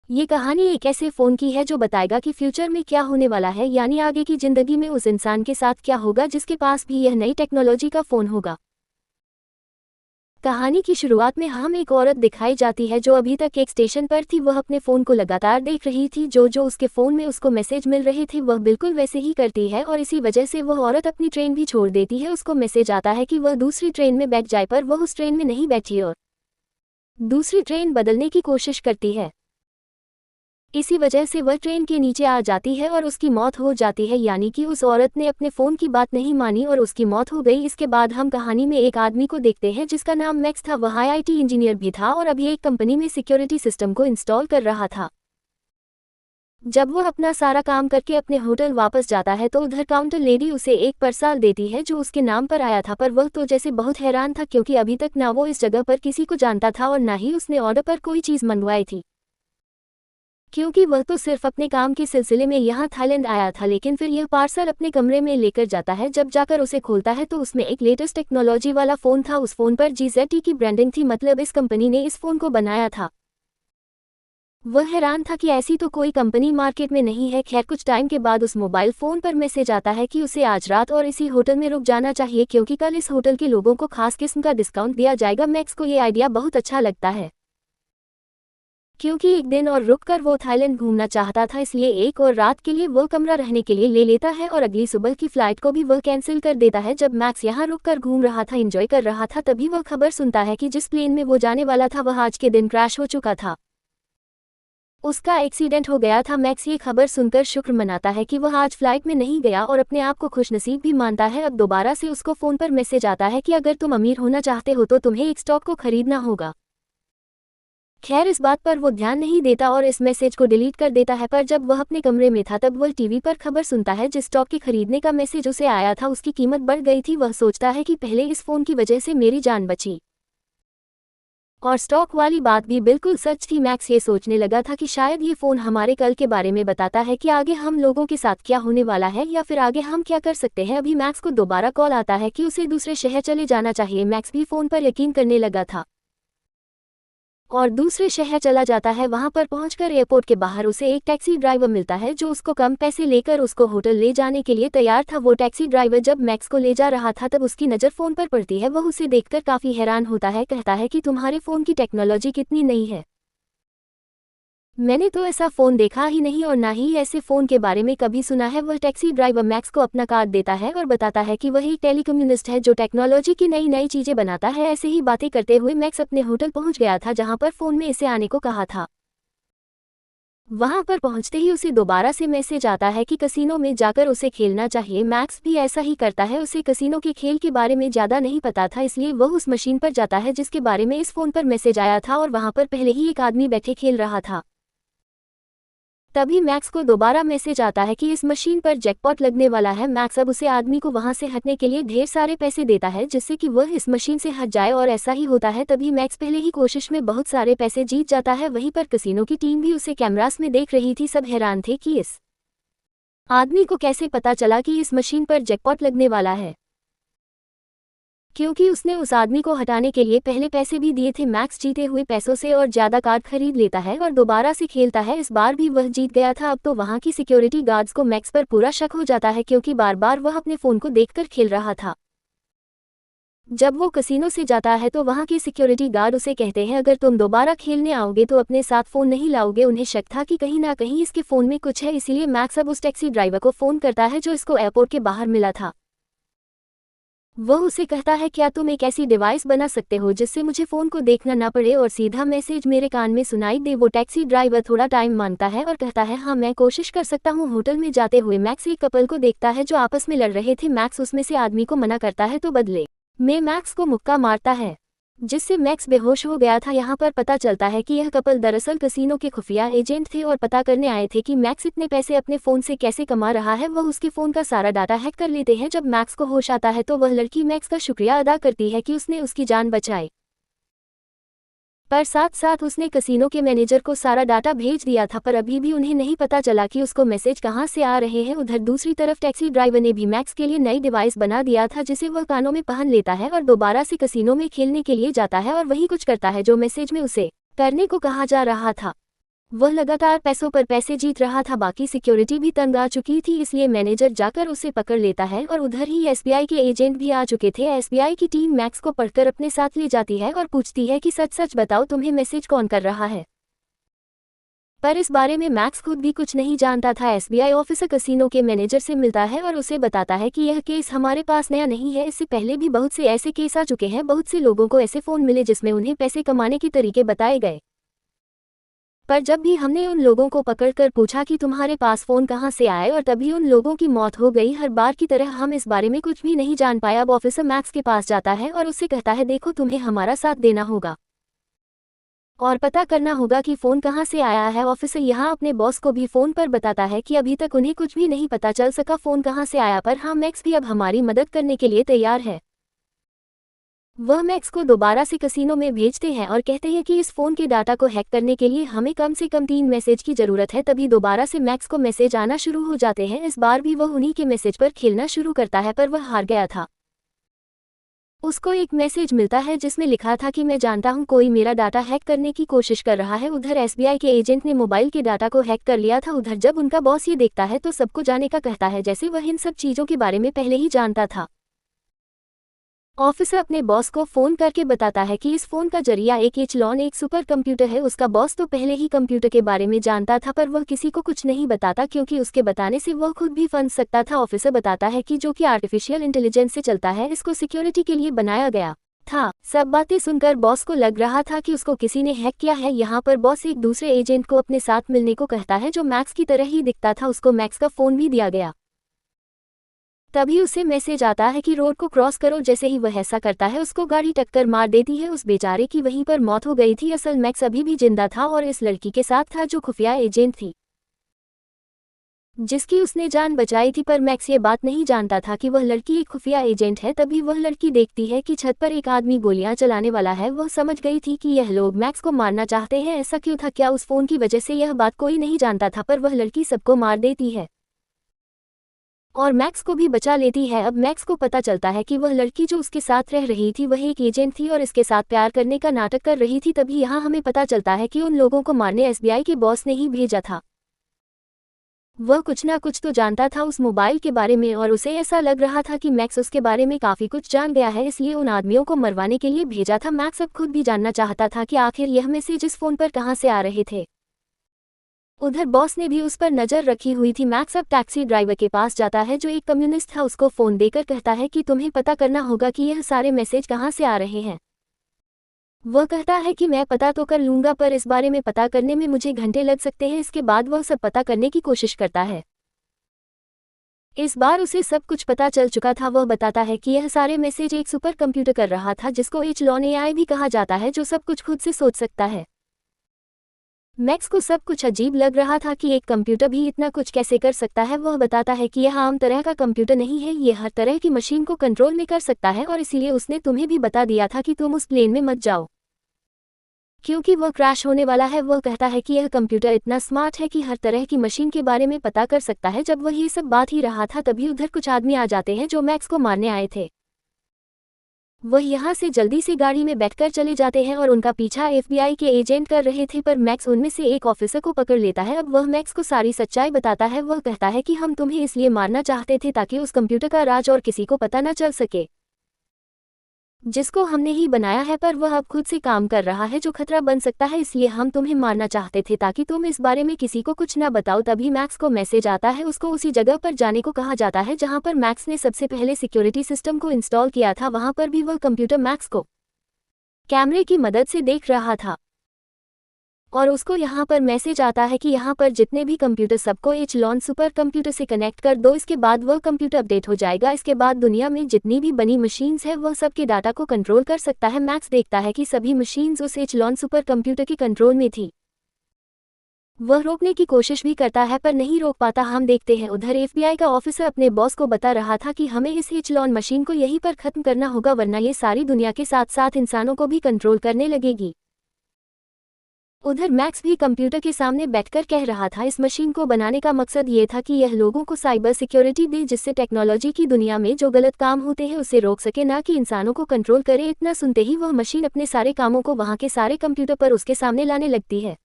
ये कहानी एक ऐसे फ़ोन की है जो बताएगा कि फ्यूचर में क्या होने वाला है, यानी आगे की ज़िंदगी में उस इंसान के साथ क्या होगा जिसके पास भी यह नई टेक्नोलॉजी का फ़ोन होगा। कहानी की शुरुआत में हम एक औरत दिखाई जाती है जो अभी तक एक स्टेशन पर थी। वह अपने फ़ोन को लगातार देख रही थी। जो जो उसके फ़ोन में उसको मैसेज मिल रहे थे वह बिल्कुल वैसे ही करती है और इसी वजह से वह औरत अपनी ट्रेन भी छोड़ देती है। उसको मैसेज आता है कि वह दूसरी ट्रेन में बैठ जाए, पर वह उस ट्रेन में नहीं बैठी और दूसरी ट्रेन बदलने की कोशिश करती है। इसी वजह से वह ट्रेन के नीचे आ जाती है और उसकी मौत हो जाती है, यानी कि उस औरत ने अपने फ़ोन की बात नहीं मानी और उसकी मौत हो गई। इसके बाद हम कहानी में एक आदमी को देखते हैं जिसका नाम मैक्स था। वह आईआईटी इंजीनियर भी था और अभी एक कंपनी में सिक्योरिटी सिस्टम को इंस्टॉल कर रहा था। जब वह अपना सारा काम करके अपने होटल वापस जाता है तो उधर काउंटर लेडी उसे एक परसाल देती है जो उसके नाम पर आया था, पर वह तो जैसे बहुत हैरान था क्योंकि अभी तक ना वो इस जगह पर किसी को जानता था और ना ही उसने ऑर्डर पर कोई चीज़ मंगवाई थी, क्योंकि वह तो सिर्फ अपने काम के सिलसिले में यहाँ थाईलैंड आया था। लेकिन फिर यह पार्सल अपने कमरे में लेकर जाता है। जब जाकर उसे खोलता है तो उसमें एक लेटेस्ट टेक्नोलॉजी वाला फ़ोन था। उस फ़ोन पर GZT की ब्रांडिंग थी, मतलब इस कंपनी ने इस फ़ोन को बनाया था। वह हैरान था कि ऐसी तो कोई कंपनी मार्केट में नहीं है। खैर, कुछ टाइम के बाद उस मोबाइल फ़ोन पर मैसेज आता है कि उसे आज रात और इसी होटल में रुक जाना चाहिए क्योंकि कल इस होटल के लोगों को खास किस्म का डिस्काउंट दिया जाएगा। मैक्स को ये आइडिया बहुत अच्छा लगता है क्योंकि एक दिन और रुककर वो थाईलैंड घूमना चाहता था, इसलिए एक और रात के लिए वो कमरा रहने के लिए ले लेता है और अगली सुबह की फ़्लाइट को भी वह कैंसिल कर देता है। जब मैक्स यहाँ रुककर घूम रहा था, एंजॉय कर रहा था, तभी वह खबर सुनता है कि जिस प्लेन में वो जाने वाला था वह आज के दिन क्रैश हो चुका था। उसका एक्सीडेंट हो गया था। मैक्स ये खबर सुनकर शुक्र मनाता है कि वह आज फ्लाइट में नहीं गया और अपने आप को खुशनसीब भी मानता है। अब दोबारा से उसको फ़ोन पर मैसेज आता है कि अगर तुम अमीर होना चाहते हो तो तुम्हें एक स्टॉक को खरीदना होगा। खैर, इस बात पर वो ध्यान नहीं देता और इस मैसेज को डिलीट कर देता है। पर जब वह अपने कमरे में था तब वह टीवी पर खबर सुनता है। जिस स्टॉक के खरीदने का मैसेज उसे आया था उसकी कीमत बढ़ गई थी। वह सोचता है कि पहले इस फ़ोन की वजह से मेरी जान बची और स्टॉक वाली बात भी बिल्कुल सच थी। मैक्स ये सोचने लगा था कि शायद ये फ़ोन हमारे कल के बारे में बताता है कि आगे हम लोगों के साथ क्या होने वाला है या फिर आगे हम क्या कर सकते हैं। अभी मैक्स को दोबारा कॉल आता है कि उसे दूसरे शहर चले जाना चाहिए। मैक्स भी फ़ोन पर यकीन करने लगा था और दूसरे शहर चला जाता है। वहां पर पहुंचकर एयरपोर्ट के बाहर उसे एक टैक्सी ड्राइवर मिलता है जो उसको कम पैसे लेकर उसको होटल ले जाने के लिए तैयार था। वो टैक्सी ड्राइवर जब मैक्स को ले जा रहा था तब उसकी नज़र फ़ोन पर पड़ती है। वह उसे देखकर काफ़ी हैरान होता है, कहता है कि तुम्हारे फ़ोन की टेक्नोलॉजी कितनी नई है, मैंने तो ऐसा फ़ोन देखा ही नहीं और ना ही ऐसे फ़ोन के बारे में कभी सुना है। वह टैक्सी ड्राइवर मैक्स को अपना कार्ड देता है और बताता है कि वह एक टेलीकम्युनिस्ट है जो टेक्नोलॉजी की नई नई चीज़ें बनाता है। ऐसे ही बातें करते हुए मैक्स अपने होटल पहुंच गया था जहां पर फ़ोन में इसे आने को कहा था। वहां पर पहुंचते ही उसे दोबारा से मैसेज आता है कि कसिनो में जाकर उसे खेलना चाहिए। मैक्स भी ऐसा ही करता है। उसे कसिनो के खेल के बारे में ज़्यादा नहीं पता था, इसलिए वह उस मशीन पर जाता है जिसके बारे में इस फ़ोन पर मैसेज आया था और वहां पर पहले ही एक आदमी बैठे खेल रहा था। तभी मैक्स को दोबारा मैसेज आता है कि इस मशीन पर जैकपॉट लगने वाला है। मैक्स अब उसे आदमी को वहां से हटने के लिए ढेर सारे पैसे देता है जिससे कि वह इस मशीन से हट जाए और ऐसा ही होता है। तभी मैक्स पहले ही कोशिश में बहुत सारे पैसे जीत जाता है। वहीं पर कसिनो की टीम भी उसे कैमरास में देख रही थी। सब हैरान थे कि इस आदमी को कैसे पता चला कि इस मशीन पर जैकपॉट लगने वाला है, क्योंकि उसने उस आदमी को हटाने के लिए पहले पैसे भी दिए थे। मैक्स जीते हुए पैसों से और ज़्यादा कार्ड खरीद लेता है और दोबारा से खेलता है। इस बार भी वह जीत गया था। अब तो वहाँ की सिक्योरिटी गार्ड्स को मैक्स पर पूरा शक हो जाता है क्योंकि बार बार वह अपने फ़ोन को देखकर खेल रहा था। जब वो कसिनो से जाता है तो वहाँ के सिक्योरिटी गार्ड उसे कहते हैं अगर तुम दोबारा खेलने आओगे तो अपने साथ फ़ोन नहीं लाओगे। उन्हें शक था कि कहीं ना कहीं इसके फ़ोन में कुछ है, इसीलिए मैक्स अब उस टैक्सी ड्राइवर को फ़ोन करता है जो इसको एयरपोर्ट के बाहर मिला था। वह उसे कहता है क्या तुम एक ऐसी डिवाइस बना सकते हो जिससे मुझे फ़ोन को देखना ना पड़े और सीधा मैसेज मेरे कान में सुनाई दे। वो टैक्सी ड्राइवर थोड़ा टाइम मांगता है और कहता है हाँ, मैं कोशिश कर सकता हूँ। होटल में जाते हुए मैक्स एक कपल को देखता है जो आपस में लड़ रहे थे। मैक्स उसमें से आदमी को मना करता है तो बदले में मैक्स को मुक्का मारता है जिससे मैक्स बेहोश हो गया था। यहाँ पर पता चलता है कि यह कपल दरअसल कसिनो के खुफिया एजेंट थे और पता करने आए थे कि मैक्स इतने पैसे अपने फ़ोन से कैसे कमा रहा है। वह उसके फ़ोन का सारा डाटा हैक कर लेते हैं। जब मैक्स को होश आता है तो वह लड़की मैक्स का शुक्रिया अदा करती है कि उसने उसकी जान बचाई, पर साथ साथ उसने कसिनो के मैनेजर को सारा डाटा भेज दिया था, पर अभी भी उन्हें नहीं पता चला कि उसको मैसेज कहाँ से आ रहे हैं। उधर दूसरी तरफ टैक्सी ड्राइवर ने भी मैक्स के लिए नई डिवाइस बना दिया था जिसे वह कानों में पहन लेता है और दोबारा से कसिनो में खेलने के लिए जाता है और वही कुछ करता है जो मैसेज में उसे करने को कहा जा रहा था। वह लगातार पैसों पर पैसे जीत रहा था, बाकी सिक्योरिटी भी तंग आ चुकी थी, इसलिए मैनेजर जाकर उसे पकड़ लेता है और उधर ही एसबीआई के एजेंट भी आ चुके थे। एसबीआई की टीम मैक्स को पकड़कर अपने साथ ले जाती है और पूछती है कि सच सच बताओ, तुम्हें मैसेज कौन कर रहा है। पर इस बारे में मैक्स खुद भी कुछ नहीं जानता था। एसबीआई ऑफिसर कसिनो के मैनेजर से मिलता है और उसे बताता है कि यह केस हमारे पास नया नहीं है, इससे पहले भी बहुत से ऐसे केस आ चुके हैं। बहुत से लोगों को ऐसे फ़ोन मिले जिसमें उन्हें पैसे कमाने के तरीके बताए गए, पर जब भी हमने उन लोगों को पकड़कर पूछा कि तुम्हारे पास फ़ोन कहाँ से आए, और तभी उन लोगों की मौत हो गई। हर बार की तरह हम इस बारे में कुछ भी नहीं जान पाया। अब ऑफिसर मैक्स के पास जाता है और उससे कहता है, देखो तुम्हें हमारा साथ देना होगा और पता करना होगा कि फ़ोन कहाँ से आया है। ऑफिसर यहाँ अपने बॉस को भी फ़ोन पर बताता है कि अभी तक उन्हें कुछ भी नहीं पता चल सका फ़ोन कहाँ से आया, पर हाँ, मैक्स भी अब हमारी मदद करने के लिए तैयार है। वह मैक्स को दोबारा से कसिनो में भेजते हैं और कहते हैं कि इस फ़ोन के डाटा को हैक करने के लिए हमें कम से कम 3 मैसेज की ज़रूरत है। तभी दोबारा से मैक्स को मैसेज आना शुरू हो जाते हैं। इस बार भी वह उन्हीं के मैसेज पर खेलना शुरू करता है, पर वह हार गया था। उसको एक मैसेज मिलता है जिसमें लिखा था कि मैं जानता हूं कोई मेरा डाटा हैक करने की कोशिश कर रहा है। उधर एसबीआई के एजेंट ने मोबाइल के डाटा को हैक कर लिया था। उधर जब उनका बॉस ये देखता है तो सबको जाने का कहता है, जैसे वह इन सब चीज़ों के बारे में पहले ही जानता था। ऑफिसर अपने बॉस को फ़ोन करके बताता है कि इस फ़ोन का जरिया एक एचलॉन एक सुपर कंप्यूटर है। उसका बॉस तो पहले ही कंप्यूटर के बारे में जानता था, पर वह किसी को कुछ नहीं बताता क्योंकि उसके बताने से वह खुद भी फंस सकता था। ऑफिसर बताता है कि जो कि आर्टिफिशियल इंटेलिजेंस से चलता है, इसको सिक्योरिटी के लिए बनाया गया था। सब बातें सुनकर बॉस को लग रहा था कि उसको किसी ने हैक किया है। यहाँ पर बॉस एक दूसरे एजेंट को अपने साथ मिलने को कहता है जो मैक्स की तरह ही दिखता था। उसको मैक्स का फ़ोन भी दिया गया। तभी उसे मैसेज आता है कि रोड को क्रॉस करो। जैसे ही वह ऐसा करता है, उसको गाड़ी टक्कर मार देती है। उस बेचारे की वहीं पर मौत हो गई थी। असल मैक्स अभी भी जिंदा था और इस लड़की के साथ था जो खुफिया एजेंट थी, जिसकी उसने जान बचाई थी। पर मैक्स ये बात नहीं जानता था कि वह लड़की एक खुफिया एजेंट है। तभी वह लड़की देखती है कि छत पर एक आदमी गोलियां चलाने वाला है। वह समझ गई थी कि यह लोग मैक्स को मारना चाहते हैं। ऐसा क्यों था? क्या उस फोन की वजह से? यह बात कोई नहीं जानता था, पर वह लड़की सबको मार देती है और मैक्स को भी बचा लेती है। अब मैक्स को पता चलता है कि वह लड़की जो उसके साथ रह रही थी वह एक एजेंट थी और इसके साथ प्यार करने का नाटक कर रही थी। तभी यहाँ हमें पता चलता है कि उन लोगों को मारने एसबीआई के बॉस ने ही भेजा था। वह कुछ ना कुछ तो जानता था उस मोबाइल के बारे में और उसे ऐसा लग रहा था कि मैक्स उसके बारे में काफ़ी कुछ जान गया है, इसलिए उन आदमियों को मरवाने के लिए भेजा था। मैक्स अब खुद भी जानना चाहता था कि आखिर यह मैसेज इस फ़ोन पर कहाँ से आ रहे थे। उधर बॉस ने भी उस पर नज़र रखी हुई थी। मैक्स अब टैक्सी ड्राइवर के पास जाता है जो एक कम्युनिस्ट था। उसको फ़ोन देकर कहता है कि तुम्हें पता करना होगा कि यह सारे मैसेज कहाँ से आ रहे हैं। वह कहता है कि मैं पता तो कर लूँगा, पर इस बारे में पता करने में मुझे घंटे लग सकते हैं। इसके बाद वह सब पता करने की कोशिश करता है। इस बार उसे सब कुछ पता चल चुका था। वह बताता है कि यह सारे मैसेज एक सुपर कंप्यूटर कर रहा था जिसको एचलॉन एआई भी कहा जाता है, जो सब कुछ खुद से सोच सकता है। मैक्स को सब कुछ अजीब लग रहा था कि एक कंप्यूटर भी इतना कुछ कैसे कर सकता है। वह बताता है कि यह आम तरह का कंप्यूटर नहीं है, यह हर तरह की मशीन को कंट्रोल में कर सकता है और इसीलिए उसने तुम्हें भी बता दिया था कि तुम उस प्लेन में मत जाओ क्योंकि वह क्रैश होने वाला है। वह कहता है कि यह कंप्यूटर इतना स्मार्ट है कि हर तरह की मशीन के बारे में पता कर सकता है। जब वह ये सब बात ही रहा था तभी उधर कुछ आदमी आ जाते हैं जो मैक्स को मारने आए थे। वह यहाँ से जल्दी से गाड़ी में बैठकर चले जाते हैं और उनका पीछा एफबीआई के एजेंट कर रहे थे, पर मैक्स उनमें से एक ऑफिसर को पकड़ लेता है। अब वह मैक्स को सारी सच्चाई बताता है। वह कहता है कि हम तुम्हें इसलिए मारना चाहते थे ताकि उस कंप्यूटर का राज और किसी को पता न चल सके, जिसको हमने ही बनाया है, पर वह अब खुद से काम कर रहा है जो खतरा बन सकता है, इसलिए हम तुम्हें मारना चाहते थे ताकि तुम इस बारे में किसी को कुछ ना बताओ। तभी मैक्स को मैसेज आता है। उसको उसी जगह पर जाने को कहा जाता है जहां पर मैक्स ने सबसे पहले सिक्योरिटी सिस्टम को इंस्टॉल किया था। वहां पर भी वह कंप्यूटर मैक्स को कैमरे की मदद से देख रहा था और उसको यहाँ पर मैसेज आता है कि यहाँ पर जितने भी कंप्यूटर सबको एचलॉन सुपर कंप्यूटर से कनेक्ट कर दो। इसके बाद वह कंप्यूटर अपडेट हो जाएगा। इसके बाद दुनिया में जितनी भी बनी मशीन्स है वह सबके डाटा को कंट्रोल कर सकता है। मैक्स देखता है कि सभी मशीन्स उस एचलॉन सुपर कंप्यूटर के कंट्रोल में थी। वह रोकने की कोशिश भी करता है पर नहीं रोक पाता। हम देखते हैं उधर एफबीआई का ऑफिसर अपने बॉस को बता रहा था कि हमें इस एचलॉन मशीन को यहीं पर खत्म करना होगा, वरना ये सारी दुनिया के साथ साथ इंसानों को भी कंट्रोल करने लगेगी। उधर मैक्स भी कंप्यूटर के सामने बैठकर कह रहा था इस मशीन को बनाने का मकसद ये था कि यह लोगों को साइबर सिक्योरिटी दे, जिससे टेक्नोलॉजी की दुनिया में जो गलत काम होते हैं उसे रोक सके, ना कि इंसानों को कंट्रोल करे। इतना सुनते ही वह मशीन अपने सारे कामों को वहाँ के सारे कंप्यूटर पर उसके सामने लाने लगती है।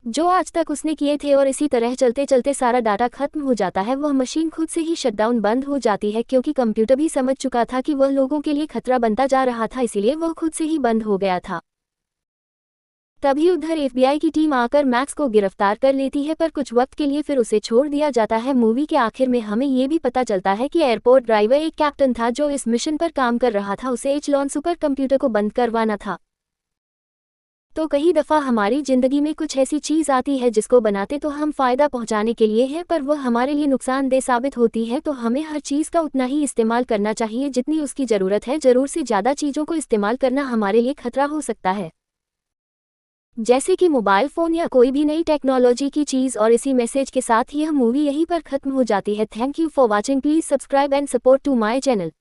जो आज तक उसने किए थे, और इसी तरह चलते चलते सारा डाटा खत्म हो जाता है। वह मशीन खुद से ही शटडाउन बंद हो जाती है, क्योंकि कंप्यूटर भी समझ चुका था कि वह लोगों के लिए खतरा बनता जा रहा था, इसीलिए वह खुद से ही बंद हो गया था। तभी उधर एफबीआई की टीम आकर मैक्स को गिरफ्तार कर लेती है, पर कुछ वक्त के लिए फिर उसे छोड़ दिया जाता है। मूवी के आखिर में हमें ये भी पता चलता है कि एयरपोर्ट ड्राइवर एक कैप्टन था जो इस मिशन पर काम कर रहा था। उसे एचलॉन सुपर कंप्यूटर को बंद करवाना था। तो कई दफ़ा हमारी ज़िंदगी में कुछ ऐसी चीज़ आती है जिसको बनाते तो हम फ़ायदा पहुंचाने के लिए है, पर वह हमारे लिए नुकसानदेह साबित होती है। तो हमें हर चीज़ का उतना ही इस्तेमाल करना चाहिए जितनी उसकी ज़रूरत है। ज़रूर से ज़्यादा चीज़ों को इस्तेमाल करना हमारे लिए खतरा हो सकता है, जैसे कि मोबाइल फ़ोन या कोई भी नई टेक्नोलॉजी की चीज़। और इसी मैसेज के साथ यह मूवी यहीं पर ख़त्म हो जाती है। Thank you for watching. Please subscribe and support to my channel.